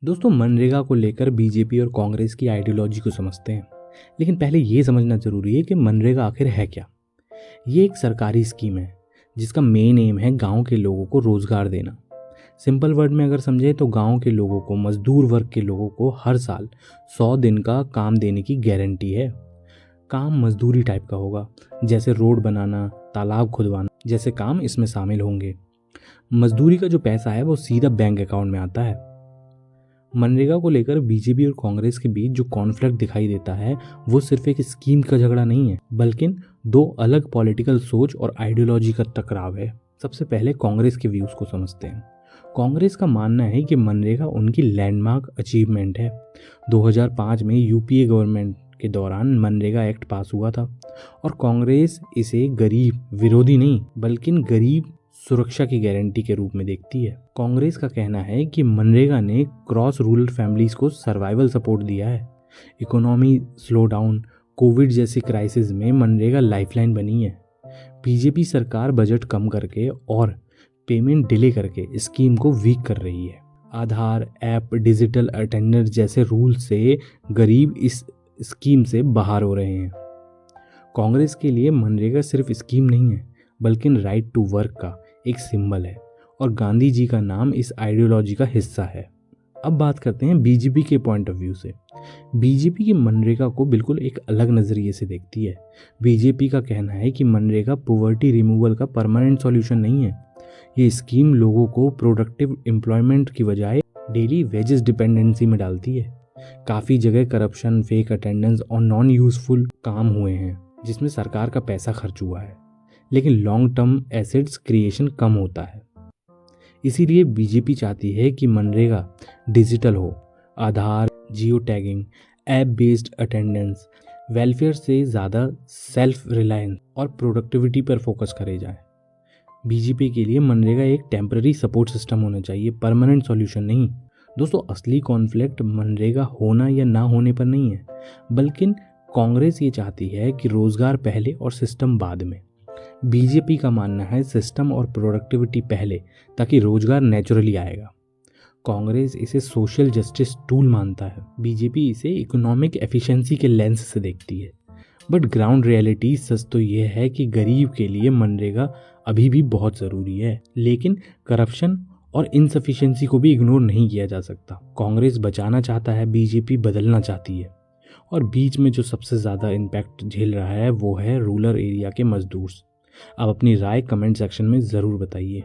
दोस्तों, मनरेगा को लेकर बीजेपी और कांग्रेस की आइडियोलॉजी को समझते हैं। लेकिन पहले ये समझना ज़रूरी है कि मनरेगा आखिर है क्या। ये एक सरकारी स्कीम है जिसका मेन एम है गांव के लोगों को रोज़गार देना। सिंपल वर्ड में अगर समझे तो गांव के लोगों को, मजदूर वर्ग के लोगों को हर साल 100 दिन का काम देने की गारंटी है। काम मजदूरी टाइप का होगा, जैसे रोड बनाना, तालाब खुदवाना जैसे काम इसमें शामिल होंगे। मजदूरी का जो पैसा है वो सीधा बैंक अकाउंट में आता है। मनरेगा को लेकर बीजेपी और कांग्रेस के बीच जो कॉन्फ्लिक्ट दिखाई देता है वो सिर्फ एक स्कीम का झगड़ा नहीं है, बल्कि दो अलग पॉलिटिकल सोच और आइडियोलॉजी का टकराव है। सबसे पहले कांग्रेस के व्यूज को समझते हैं। कांग्रेस का मानना है कि मनरेगा उनकी लैंडमार्क अचीवमेंट है। 2005 में यूपीए गवर्नमेंट के दौरान मनरेगा एक्ट पास हुआ था और कांग्रेस इसे गरीब विरोधी नहीं बल्कि गरीब सुरक्षा की गारंटी के रूप में देखती है। कांग्रेस का कहना है कि मनरेगा ने क्रॉस रूरल फैमिलीज को सर्वाइवल सपोर्ट दिया है। इकोनॉमी स्लो डाउन, कोविड जैसी क्राइसिस में मनरेगा लाइफलाइन बनी है। बीजेपी सरकार बजट कम करके और पेमेंट डिले करके स्कीम को वीक कर रही है। आधार ऐप, डिजिटल अटेंडेंस जैसे रूल से गरीब इस स्कीम से बाहर हो रहे हैं। कांग्रेस के लिए मनरेगा सिर्फ स्कीम नहीं है बल्कि राइट टू वर्क का एक सिंबल है और गांधी जी का नाम इस आइडियोलॉजी का हिस्सा है। अब बात करते हैं बीजेपी के पॉइंट ऑफ व्यू से। बीजेपी की मनरेगा को बिल्कुल एक अलग नज़रिए से देखती है। बीजेपी का कहना है कि मनरेगा पॉवर्टी रिमूवल का परमानेंट सॉल्यूशन नहीं है। ये स्कीम लोगों को प्रोडक्टिव एम्प्लॉयमेंट की बजाय डेली वेजेस डिपेंडेंसी में डालती है। काफ़ी जगह करप्शन, फेक अटेंडेंस और नॉन यूजफुल काम हुए हैं जिसमें सरकार का पैसा खर्च हुआ है, लेकिन लॉन्ग टर्म एसेट्स क्रिएशन कम होता है। इसीलिए बीजेपी चाहती है कि मनरेगा डिजिटल हो। Aadhaar, geo tagging, app based attendance, welfare से ज़्यादा सेल्फ रिलायंस और प्रोडक्टिविटी पर फोकस करे जाए। बीजेपी के लिए मनरेगा एक टेम्पररी सपोर्ट सिस्टम होना चाहिए, परमानेंट सॉल्यूशन नहीं। दोस्तों, असली कॉन्फ्लिक्ट मनरेगा होना या ना होने पर नहीं है, बल्कि कांग्रेस ये चाहती है कि रोजगार पहले और सिस्टम बाद में। बीजेपी का मानना है सिस्टम और प्रोडक्टिविटी पहले, ताकि रोजगार नेचुरली आएगा। कांग्रेस इसे सोशल जस्टिस टूल मानता है, बीजेपी इसे इकोनॉमिक एफिशिएंसी के लेंस से देखती है। बट ग्राउंड रियलिटी सच तो ये है कि गरीब के लिए मनरेगा अभी भी बहुत ज़रूरी है, लेकिन करप्शन और इनसफिशिएंसी को भी इग्नोर नहीं किया जा सकता। कांग्रेस बचाना चाहता है, बीजेपी बदलना चाहती है, और बीच में जो सबसे ज़्यादा इम्पैक्ट झेल रहा है वो है रूरल एरिया के मजदूर। आप अपनी राय कमेंट सेक्शन में ज़रूर बताइए।